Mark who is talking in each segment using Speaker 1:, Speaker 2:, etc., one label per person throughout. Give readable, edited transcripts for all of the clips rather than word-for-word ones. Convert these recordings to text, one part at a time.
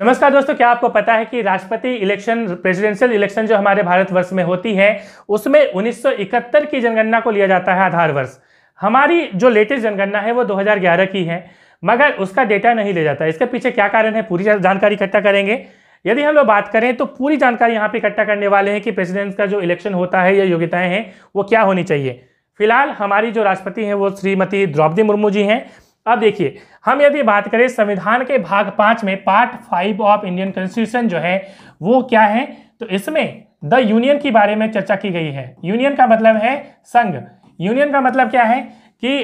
Speaker 1: नमस्कार दोस्तों, क्या आपको पता है कि राष्ट्रपति इलेक्शन, प्रेसिडेंशियल इलेक्शन जो हमारे भारतवर्ष में होती है उसमें 1971 की जनगणना को लिया जाता है आधार वर्ष। हमारी जो लेटेस्ट जनगणना है वो 2011 की है, मगर उसका डेटा नहीं लिया जाता। इसके पीछे क्या कारण है, पूरी जानकारी इकट्ठा करेंगे। यदि हम लोग बात करें तो पूरी जानकारी यहाँ पे इकट्ठा करने वाले हैं कि प्रेसिडेंट का जो इलेक्शन होता है या योग्यताएं हैं वो क्या होनी चाहिए। फिलहाल हमारी जो राष्ट्रपति हैं वो श्रीमती द्रौपदी मुर्मू जी हैं। अब देखिए, हम यदि बात करें संविधान के भाग 5 में पार्ट 5 ऑफ इंडियन कॉन्स्टिट्यूशन जो है वो क्या है, तो इसमें द यूनियन के बारे में चर्चा की गई है। यूनियन का मतलब है संघ। यूनियन का मतलब क्या है कि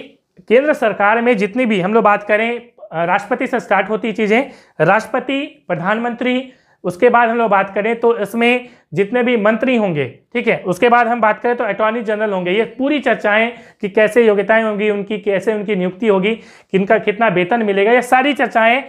Speaker 1: केंद्र सरकार में जितनी भी हम लोग बात करें, राष्ट्रपति से स्टार्ट होती चीजें, राष्ट्रपति, प्रधानमंत्री, उसके बाद हम लोग बात करें तो इसमें जितने भी मंत्री होंगे, ठीक है, उसके बाद हम बात करें तो अटॉर्नी जनरल होंगे। ये पूरी चर्चाएं कि कैसे योग्यताएं होंगी उनकी, कैसे उनकी नियुक्ति होगी, किनका कितना वेतन मिलेगा, ये सारी चर्चाएं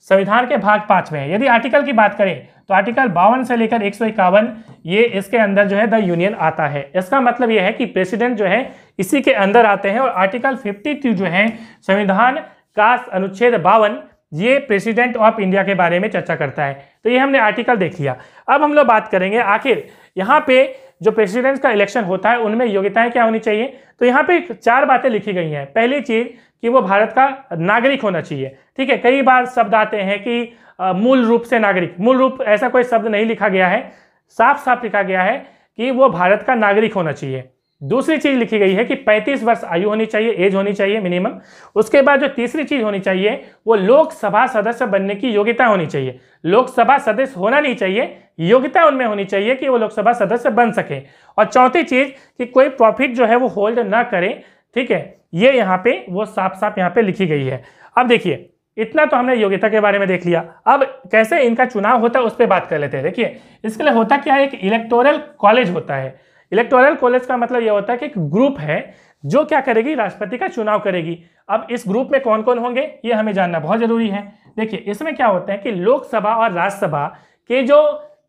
Speaker 1: संविधान के भाग 5 में है। यदि आर्टिकल की बात करें तो आर्टिकल 52 से लेकर 151 ये इसके अंदर जो है द यूनियन आता है। इसका मतलब ये है कि प्रेसिडेंट जो है इसी के अंदर आते हैं। और आर्टिकल 52 जो है संविधान का अनुच्छेद 52 ये प्रेसिडेंट ऑफ इंडिया के बारे में चर्चा करता है। तो ये हमने आर्टिकल देख लिया। अब हम लोग बात करेंगे आखिर यहाँ पे जो प्रेसिडेंट का इलेक्शन होता है उनमें योग्यताएं क्या होनी चाहिए। तो यहाँ पे 4 बातें लिखी गई हैं। पहली चीज कि वो भारत का नागरिक होना चाहिए, ठीक है। कई बार शब्द आते हैं कि मूल रूप से नागरिक, मूल रूप ऐसा कोई शब्द नहीं लिखा गया है, साफ साफ लिखा गया है कि वो भारत का नागरिक होना चाहिए। दूसरी चीज लिखी गई है कि 35 वर्ष आयु होनी चाहिए, एज होनी चाहिए मिनिमम। उसके बाद जो तीसरी चीज होनी चाहिए वो लोकसभा सदस्य बनने की योग्यता होनी चाहिए। लोकसभा सदस्य होना नहीं चाहिए, योग्यता उनमें होनी चाहिए कि वो लोकसभा सदस्य बन सके। और चौथी चीज कि कोई प्रॉफिट जो है वो होल्ड ना करे, ठीक है। ये यहाँ पे वो साफ साफ यहाँ पे लिखी गई है। अब देखिए, इतना तो हमने योग्यता के बारे में देख लिया। अब कैसे इनका चुनाव होता है उस पर बात कर लेते हैं। देखिए, इसके लिए होता क्या है, एक इलेक्टोरल कॉलेज होता है। इलेक्टोरल कॉलेज का मतलब यह होता है कि एक ग्रुप है जो क्या करेगी, राष्ट्रपति का चुनाव करेगी। अब इस ग्रुप में कौन कौन होंगे ये हमें जानना बहुत जरूरी है। देखिए, इसमें क्या होता है कि लोकसभा और राज्यसभा के जो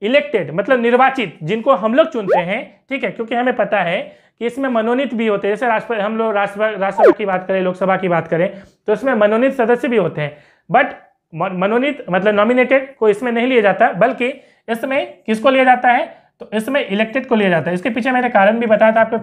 Speaker 1: इलेक्टेड मतलब निर्वाचित, जिनको हम लोग चुनते हैं, ठीक है, क्योंकि हमें पता है कि इसमें मनोनीत भी होते हैं। जैसे राष्ट्रपति, हम लोग राज्यसभा की बात करें, लोकसभा की बात करें तो इसमें मनोनीत सदस्य भी होते हैं। बट मनोनीत मतलब नॉमिनेटेड को इसमें नहीं लिया जाता, बल्कि इसमें किसको लिया जाता है, तो इसमें इलेक्टेड को लिया जाता है। इसके पीछे मैंने कारण भी बताया था आपको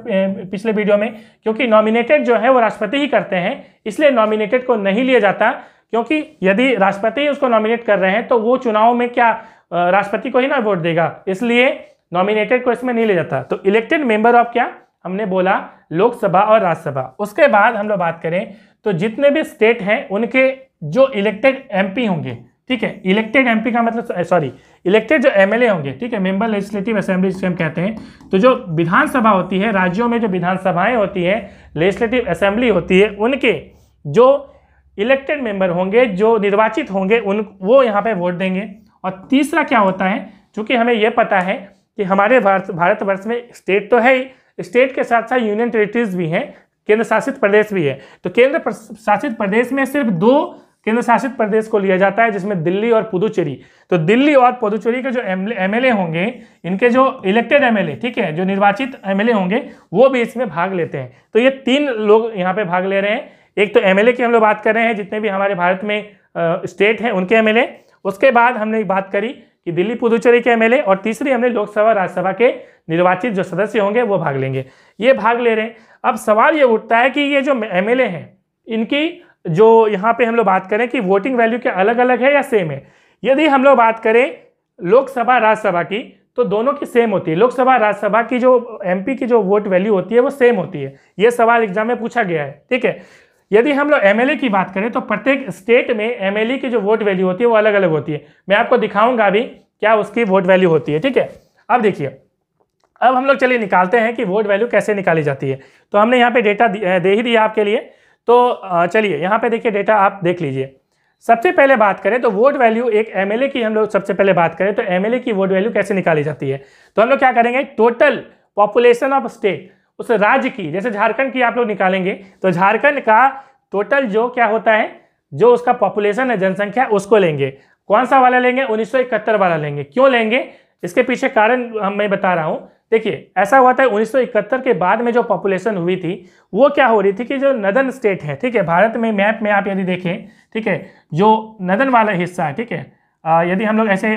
Speaker 1: पिछले वीडियो में, क्योंकि नॉमिनेटेड जो है वो राष्ट्रपति ही करते हैं, इसलिए नॉमिनेटेड को नहीं लिया जाता। क्योंकि यदि राष्ट्रपति उसको नॉमिनेट कर रहे हैं तो वो चुनाव में क्या राष्ट्रपति को ही ना वोट देगा, इसलिए नॉमिनेटेड को इसमें नहीं लिया जाता। तो इलेक्टेड मेंबर ऑफ क्या हमने बोला, लोकसभा और राज्यसभा। उसके बाद हम लोग बात करें तो जितने भी स्टेट हैं उनके जो इलेक्टेड एमपी होंगे, ठीक है। इलेक्टेड एमपी का मतलब इलेक्टेड जो एमएलए होंगे, ठीक है, मेंबर लेजिस्लेटिव असेंबली जिसे हम कहते हैं। तो जो विधानसभा होती है, राज्यों में जो विधानसभाएं होती है, लेजिस्लेटिव असेंबली होती है, उनके जो इलेक्टेड मेंबर होंगे, जो निर्वाचित होंगे, वो यहाँ पे वोट देंगे। और तीसरा क्या होता है, चूंकि हमें यह पता है कि हमारे भारतवर्ष में स्टेट तो है ही, स्टेट के साथ साथ यूनियन टेरिटरीज भी हैं, केंद्र शासित प्रदेश भी है। तो केंद्र शासित प्रदेश में सिर्फ 2 केंद्र शासित प्रदेश को लिया जाता है, जिसमें दिल्ली और पुदुचेरी। तो दिल्ली और पुदुचेरी के जो एमएलए होंगे, इनके जो इलेक्टेड एमएलए, ठीक है, जो निर्वाचित एमएलए होंगे, वो भी इसमें भाग लेते हैं। तो ये 3 लोग यहाँ पे भाग ले रहे हैं। एक तो एमएलए की हम लोग बात कर रहे हैं, जितने भी हमारे भारत में स्टेट हैं उनके एमएलए। उसके बाद हमने बात करी कि दिल्ली पुदुचेरी के एमएलए, और तीसरी हमने लोकसभा राज्यसभा के निर्वाचित जो सदस्य होंगे वो भाग लेंगे। ये भाग ले रहे हैं। अब सवाल ये उठता है कि ये जो एमएलए हैं, इनकी जो यहाँ पे हम लोग बात करें कि वोटिंग वैल्यू क्या अलग अलग है या सेम है। यदि हम लोग बात करें लोकसभा राज्यसभा की तो दोनों की सेम होती है। लोकसभा राज्यसभा की जो एमपी की जो वोट वैल्यू होती है वो सेम होती है। ये सवाल एग्जाम में पूछा गया है, ठीक है। यदि हम लोग एमएलए की बात करें तो प्रत्येक स्टेट में एमएलए की जो वोट वैल्यू होती है वो अलग अलग होती है। मैं आपको दिखाऊंगा अभी क्या उसकी वोट वैल्यू होती है, ठीक है। अब देखिए, अब हम लोग चलिए निकालते हैं कि वोट वैल्यू कैसे निकाली जाती है। तो हमने यहाँ पे डेटा दे ही दिया आपके लिए। तो चलिए यहाँ पे देखिए, डेटा आप देख लीजिए। सबसे पहले बात करें तो वोट वैल्यू एक एमएलए की, हम लोग सबसे पहले बात करें तो एमएलए की वोट वैल्यू कैसे निकाली जाती है। तो हम लोग क्या करेंगे, टोटल पॉपुलेशन ऑफ स्टेट, उस राज्य की, जैसे झारखंड की आप लोग निकालेंगे तो झारखंड का टोटल जो क्या होता है, जो उसका पॉपुलेशन है, जनसंख्या, उसको लेंगे। कौन सा वाला लेंगे, 1971 वाला लेंगे। क्यों लेंगे, इसके पीछे कारण मैं बता रहा हूँ। देखिए, ऐसा हुआ था 1971 के बाद में जो पॉपुलेशन हुई थी वो क्या हो रही थी कि जो नदन स्टेट है, ठीक है, भारत में मैप में आप यदि देखें, ठीक है, जो नदन वाला हिस्सा है, ठीक है, यदि हम लोग ऐसे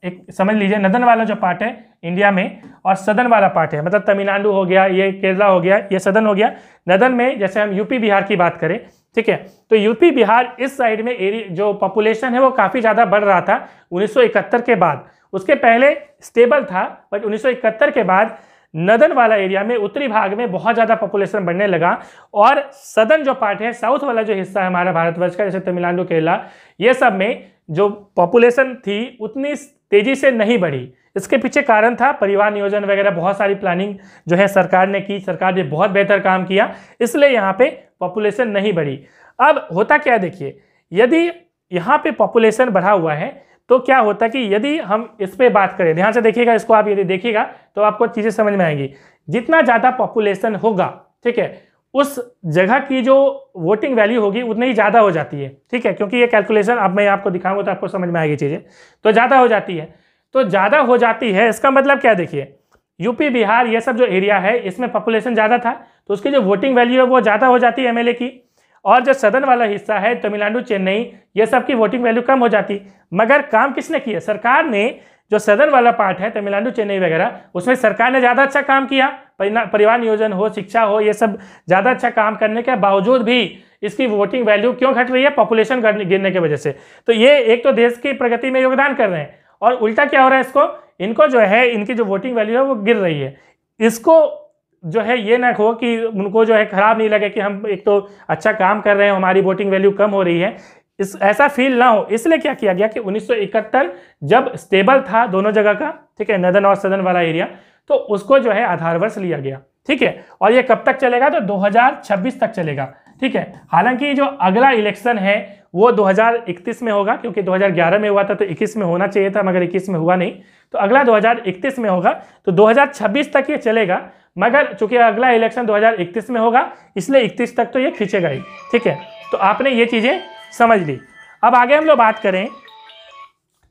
Speaker 1: एक समझ लीजिए, नदन वाला जो पार्ट है इंडिया में और सदन वाला पार्ट है, मतलब तमिलनाडु हो गया, ये केरला हो गया, ये सदन हो गया। नदन में जैसे हम यूपी बिहार की बात करें, ठीक है, तो यूपी बिहार इस साइड में एरिया जो पॉपुलेशन है वो काफ़ी ज़्यादा बढ़ रहा था 1971 के बाद। उसके पहले स्टेबल था, बट 1971 के बाद नदन वाला एरिया में उत्तरी भाग में बहुत ज़्यादा पॉपुलेशन बढ़ने लगा, और सदन जो पार्ट है, साउथ वाला जो हिस्सा है हमारा भारतवर्ष का, जैसे तमिलनाडु, केरला, ये सब में जो पॉपुलेशन थी उतनी तेजी से नहीं बढ़ी। इसके पीछे कारण था परिवार नियोजन वगैरह, बहुत सारी प्लानिंग जो है सरकार ने की, सरकार ने बहुत बेहतर काम किया, इसलिए यहाँ पे पॉपुलेशन नहीं बढ़ी। अब होता क्या, देखिए, यदि यहाँ पे पॉपुलेशन बढ़ा हुआ है तो क्या होता है कि यदि हम इस पे बात करें, ध्यान से देखिएगा इसको, आप यदि देखिएगा तो आपको चीज़ें समझ में आएंगी। जितना ज़्यादा पॉपुलेशन होगा, ठीक है, उस जगह की जो वोटिंग वैल्यू होगी उतनी ही ज़्यादा हो जाती है, ठीक है, क्योंकि ये कैलकुलेशन अब मैं आपको दिखाऊंगा तो आपको समझ में आएगी चीज़ें। तो ज़्यादा हो जाती है, तो ज़्यादा हो जाती है, इसका मतलब क्या, देखिए, यूपी बिहार ये सब जो एरिया है इसमें पॉपुलेशन ज़्यादा था, तो उसकी जो वोटिंग वैल्यू है वो ज़्यादा हो जाती है एमएलए की। और जो सदन वाला हिस्सा है, तमिलनाडु, चेन्नई, ये सब की वोटिंग वैल्यू कम हो जाती। मगर काम किसने किया, सरकार ने। जो सदन वाला पार्ट है, तमिलनाडु, चेन्नई वगैरह, उसमें सरकार ने ज़्यादा अच्छा काम किया। परिवार नियोजन हो, शिक्षा हो, ये सब ज़्यादा अच्छा काम करने के बावजूद भी इसकी वोटिंग वैल्यू क्यों घट रही है, पॉपुलेशन गिरने की वजह से। तो ये एक तो देश की प्रगति में योगदान कर रहे हैं, और उल्टा क्या हो रहा है, इनको जो है, इनकी जो वोटिंग वैल्यू है वो गिर रही है। इसको जो है ये ना हो कि उनको जो है खराब नहीं लगे कि हम एक तो अच्छा काम कर रहे हैं, हमारी वोटिंग वैल्यू कम हो रही है, ऐसा फील ना हो, इसलिए क्या किया गया कि 1971 जब स्टेबल था दोनों जगह का, ठीक है, नदन और सदन वाला एरिया, तो उसको जो है आधार वर्ष लिया गया, ठीक है। और ये कब तक चलेगा, तो 2026 तक चलेगा, ठीक है। हालांकि जो अगला इलेक्शन है वो 2031 में होगा, क्योंकि 2011 में हुआ था तो 21 में होना चाहिए था, मगर 21 में हुआ नहीं, तो अगला 2031 में होगा। तो 2026 तक ये चलेगा, मगर चूंकि अगला इलेक्शन 2031 में होगा, इसलिए 31 तक तो ये खींचेगा ही, ठीक है। तो आपने ये चीज़ें समझ ली। अब आगे हम लोग बात करें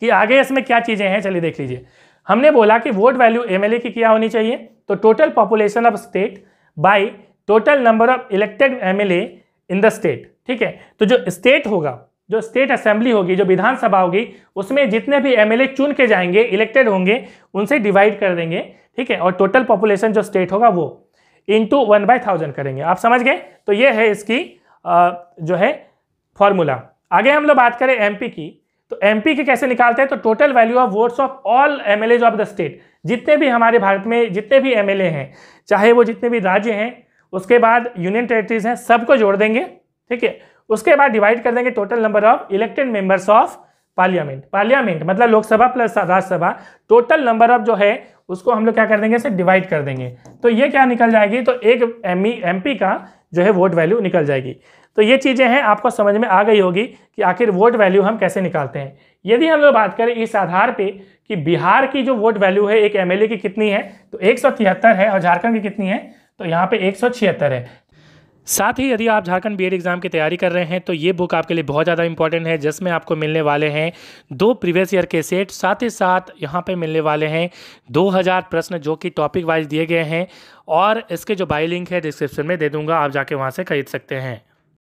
Speaker 1: कि आगे इसमें क्या चीज़ें हैं, चलिए देख लीजिए। हमने बोला कि वोट वैल्यू एमएलए की क्या होनी चाहिए, तो total population of state by total number of elected MLA in the state, ठीक है। तो जो स्टेट होगा, जो स्टेट असेंबली होगी, जो विधानसभा होगी, उसमें जितने भी एमएलए चुन के जाएंगे, इलेक्टेड होंगे, उनसे डिवाइड कर देंगे, ठीक है। और टोटल पॉपुलेशन जो स्टेट होगा वो इंटू 1/1000 करेंगे। आप समझ गए, तो ये है इसकी जो है फॉर्मूला। आगे हम लोग बात करें एमपी की, तो एमपी की कैसे निकालते हैं, तो total value of votes of all MLAs of the state, जितने भी हमारे भारत में जितने भी एमएलए हैं, चाहे वो जितने भी राज्य हैं, उसके बाद यूनियन टेरिटरीज हैं, सबको जोड़ देंगे, ठीक है। उसके बाद डिवाइड कर देंगे total number of elected members of parliament. Parliament मतलब Lok Sabha plus Rajya Sabha, total number of जो है उसको हम लोग क्या कर देंगे, इसे डिवाइड कर देंगे। तो ये क्या निकल जाएगी, तो एक एमपी का जो है वोट वैल्यू निकल जाएगी। तो ये चीज़ें हैं, आपको समझ में आ गई होगी कि आखिर वोट वैल्यू हम कैसे निकालते हैं। यदि हम लोग बात करें इस आधार पे कि बिहार की जो वोट वैल्यू है एक एमएलए की कितनी है, तो 173 है, और झारखंड की कितनी है, तो यहाँ पे 176 है। साथ ही यदि आप झारखंड बीएड एग्जाम की तैयारी कर रहे हैं तो ये बुक आपके लिए बहुत ज़्यादा इंपॉर्टेंट है, जिसमें आपको मिलने वाले हैं 2 प्रीवियस ईयर के सेट, साथ ही साथ यहाँ पे मिलने वाले हैं 2000 प्रश्न जो कि टॉपिक वाइज दिए गए हैं, और इसके जो बाई लिंक है डिस्क्रिप्शन में दे दूँगा, आप जाके वहाँ से खरीद सकते हैं।